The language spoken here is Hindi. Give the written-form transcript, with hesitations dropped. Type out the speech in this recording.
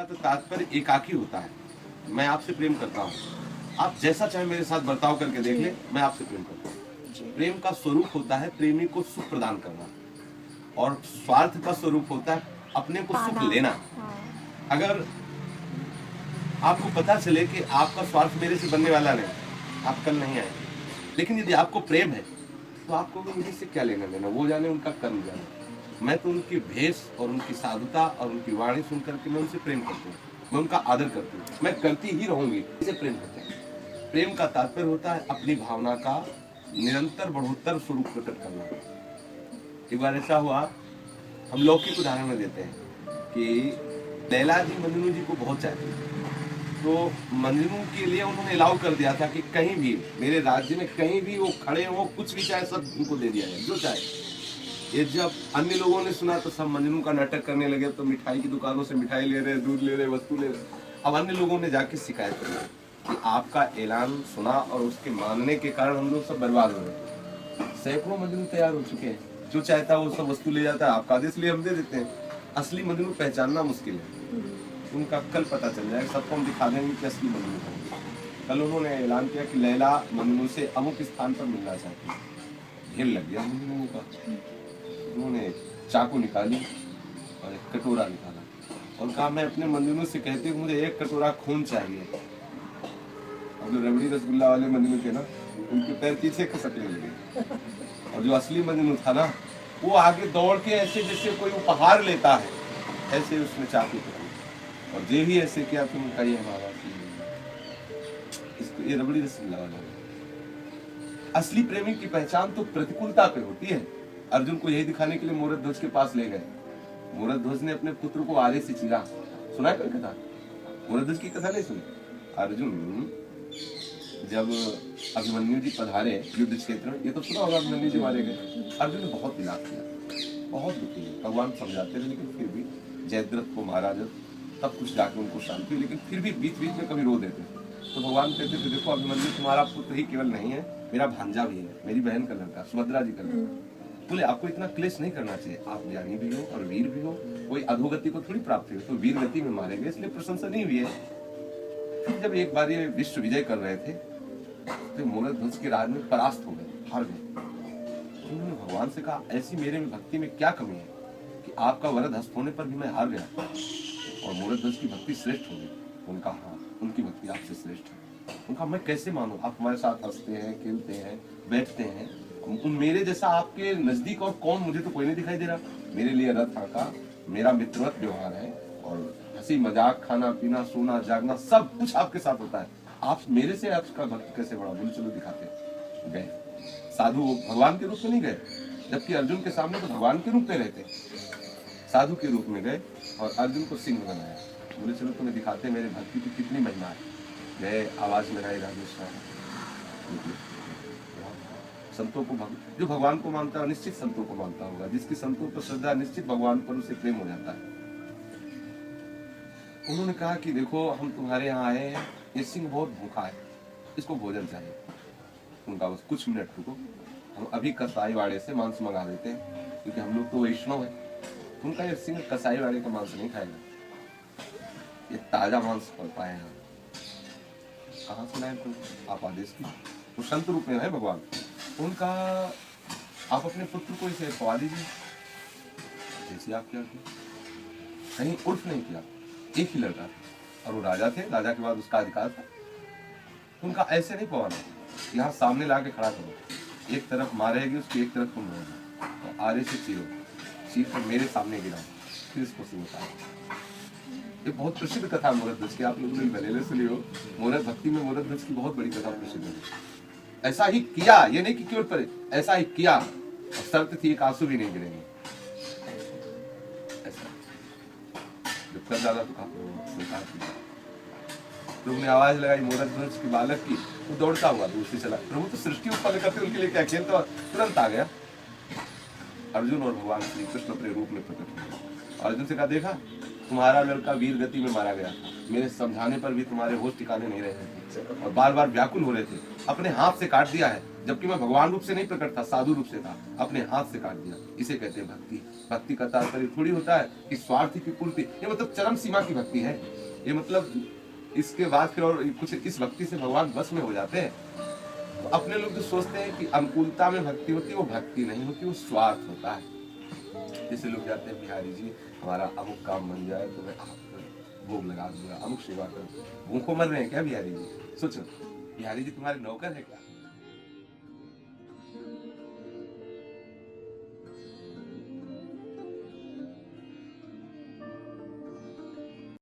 तो तात्पर्य एकाकी होता है। मैं आपसे प्रेम करता हूँ, आप जैसा चाहे मेरे साथ बर्ताव करके देख ले, मैं आपसे प्रेम करता हूँ। प्रेम का स्वरूप होता है प्रेमी को सुख प्रदान करना, और स्वार्थ का स्वरूप होता है अपने को सुख लेना। अगर आपको पता चले कि आपका स्वार्थ मेरे से बनने वाला नहीं, आप कल नहीं आएंगे, लेकिन यदि आपको प्रेम है तो आपको मुझे से क्या लेना देना, वो जाने उनका कर्म जाने। मैं तो उनकी भेष और उनकी साधुता और उनकी वाणी सुन करके मैं उनसे प्रेम करती हूँ, मैं उनका आदर करती हूँ, मैं करती ही रहूंगी। इसे प्रेम करते हैं। प्रेम का तात्पर्य होता है अपनी भावना का निरंतर बढ़ोत्तर स्वरूप प्रकट करना। एक बार ऐसा हुआ, हम लौकिक उदाहरण में देते हैं कि लैला जी मजनू जी को बहुत चाहती थी, तो मजनू के लिए उन्होंने अलाउ कर दिया था कि कहीं भी मेरे राज्य में कहीं भी वो खड़े हो, कुछ भी चाहे सब उनको दे दिया जाए, जो चाहे। ये जब अन्य लोगों ने सुना तो सब मजनू का नाटक करने लगे, तो मिठाई की दुकानों से मिठाई ले रहे, दूध ले रहे, वस्तु ले रहे। अब अन्य लोगों ने जाके शिकायत की कि आपका ऐलान सुना और उसके मानने के कारण हम लोग सब बर्बाद हो रहे। सैकड़ों मजनू तैयार हो चुके हैं, जो चाहता है वो सब वस्तु ले जाता है, आपका आदेश लिए हम दे देते हैं। असली मजनू पहचानना मुश्किल है, उनका कल पता चल जाएगा, सबको हम दिखा देंगे कि असली मजनू है। कल उन्होंने ऐलान किया कि लैला मजनू से अमुक स्थान पर मिलना चाहती है। ढेर लग गया मजनू का। उन्होंने चाकू निकाली और एक कटोरा निकाला और कहा मैं अपने मजनू से कहती हूँ मुझे एक कटोरा खून चाहिए। अब जो रबड़ी रसगुल्ला वाले मजनू थे ना, उनके पैर पीछे खसकने लगे, और जो असली मजनू था ना, वो आगे दौड़ के ऐसे जैसे कोई उपहार लेता है, ऐसे उसने चाकू पकड़ी और जे भी ऐसे किया तो उनका ये हमारा इसको ये रबड़ी रसगुल्ला वाला। असली प्रेमी की पहचान तो प्रतिकूलता पे होती है। अर्जुन को यही दिखाने के लिए मूरत ध्वज के पास ले गए। मूरत ध्वज ने अपने पुत्र को आरे से चीरा। सुना है कोई कथा? मूरत ध्वज की कथा नहीं सुनी? अर्जुन जब अभिमन्यु जी पधारे युद्ध क्षेत्र में, ये तो सुना होगा, अभिमन्यु जी मारे गए। अर्जुन ने बहुत विलाप किया, बहुत दुखी है। भगवान समझाते थे लेकिन फिर भी जयद्रथ को मारा जब, तब कुछ जाके उनको शांति, लेकिन फिर भी बीच बीच में कभी रो देते। तो भगवान कहते थे देखो अभिमन्यु तुम्हारा पुत्र ही केवल नहीं है, मेरा भांजा भी है, मेरी बहन का लड़का, सुभद्रा जी का लड़का। बोले आपको इतना क्लेश नहीं करना चाहिए, आप ज्ञानी भी हो और वीर भी हो, कोई अधोगति को थोड़ी प्राप्त हुई, तो वीर गति में मारे गए इसलिए प्रशंसा नहीं हुई है। फिर जब एक बार ये विश्व विजय कर रहे थे तो मूरत ध्वज के राज में परास्त हो गए, हार गए। उन्होंने भगवान से कहा ऐसी मेरे में भक्ति में क्या कमी है कि आपका वरद हस्त होने पर भी मैं हार गया और मूरत ध्वज की भक्ति श्रेष्ठ हो गई। उनका हाँ, उनकी भक्ति आपसे श्रेष्ठ है। उनका मैं कैसे मानूं, आप हमारे साथ हंसते हैं, खेलते हैं, बैठते हैं, मेरे जैसा आपके नजदीक और कौन, मुझे तो कोई नहीं दिखाई दे रहा। मेरे लिए रथ का मेरा मित्रवत व्यवहार है और हंसी मजाक, खाना पीना, सोना जागना सब कुछ आपके साथ होता है। आप मेरे से आपका भक्त कैसे बड़ा, बोले चलो दिखाते। गए साधु भगवान के रूप में नहीं गए, जबकि अर्जुन के सामने तो भगवान के रूप में रहते, साधु के रूप में गए और अर्जुन को सिंह बनाया। बोले चलो तुम्हें दिखाते मेरे भक्ति की कितनी महिमा है। गए, आवाज लगाई राजेश्वर। संतों को जो भगवान को मानता है निश्चित संतों को मानता होगा, जिसकी संतों पर श्रद्धा निश्चित भगवान पर उसे प्रेम हो जाता है। उन्होंने कहा कि देखो हम तुम्हारे यहाँ आए हैं, ये सिंह बहुत भूखा है, इसको भोजन चाहिए। उनका बस कुछ मिनट रुको, हम अभी कसाई वाड़े से मांस मंगा देते हैं, क्योंकि हम लोग तो वैष्णव है। उनका ये सिंह कसाई वाड़े का मांस नहीं खाएगा, ये ताजा मांस पड़ पाएगा। कहाँ से लाए तुम, आप आदेश की। वो संत रूप में है भगवान। उनका आप अपने पुत्र को इसे खवा दीजिए जैसे आप क्या किया। कहीं उर्फ नहीं किया, एक ही लड़का था और वो राजा थे, राजा के बाद उसका अधिकार था। उनका ऐसे नहीं पवाना, यहाँ सामने ला के खड़ा करो, एक तरफ मारेगी उसकी, एक तरफ तुम रहोगे, तो आरे से चीरो, चीर कर मेरे सामने गिरा, फिर इसको सिमटा। ये बहुत प्रसिद्ध कथा मूरत ध्वज की, आप लोगों ने भले सुनी हो। मूरत भक्ति में मूरत ध्वज की बहुत बड़ी कथा प्रसिद्ध है। ऐसा ही किया, ये नहीं कि केवल पर ऐसा ही किया, और शर्त थी एक आंसू भी नहीं गिरेंगे। ऐसा जब कर डाला तो उन्होंने आवाज लगाई मूरत ध्वज की बालक की, वो दौड़ता हुआ दूसरी चला। प्रभु तो सृष्टि उत्पन्न करते उनके लिए क्या खेल, तो तुरंत आ गया। अर्जुन और भगवान श्री कृष्ण अपने रूप में प्रकट हुए। अर्जुन से कहा देखा तुम्हारा लड़का वीर गति में मारा गया, मेरे समझाने पर भी तुम्हारे होश ठिकाने नहीं रहे थे और बार बार व्याकुल हो रहे थे। अपने हाथ से काट दिया है, जबकि मैं भगवान रूप से नहीं प्रकट था, साधु रूप से था, अपने हाथ से काट दिया। इसे कहते हैं भक्ति। भक्ति का तात्पर्य थोड़ी होता है कि स्वार्थ की पूर्ति, ये मतलब चरम सीमा की भक्ति है। ये मतलब इसके बाद फिर और कुछ इस भक्ति से भगवान बस में हो जाते हैं। तो अपने लोग जो सोचते हैं कि अनुकूलता में भक्ति होती है, वो भक्ति नहीं होती, वो स्वार्थ होता है। जैसे लोग जाते हैं बिहारी जी हमारा अमुक काम बन जाए तो मैं आपको भोग लगा दूंगा, अमुक सेवा कर, भूखों मर रहे हैं क्या बिहारी जी? सोचो बिहारी जी तुम्हारे नौकर है क्या?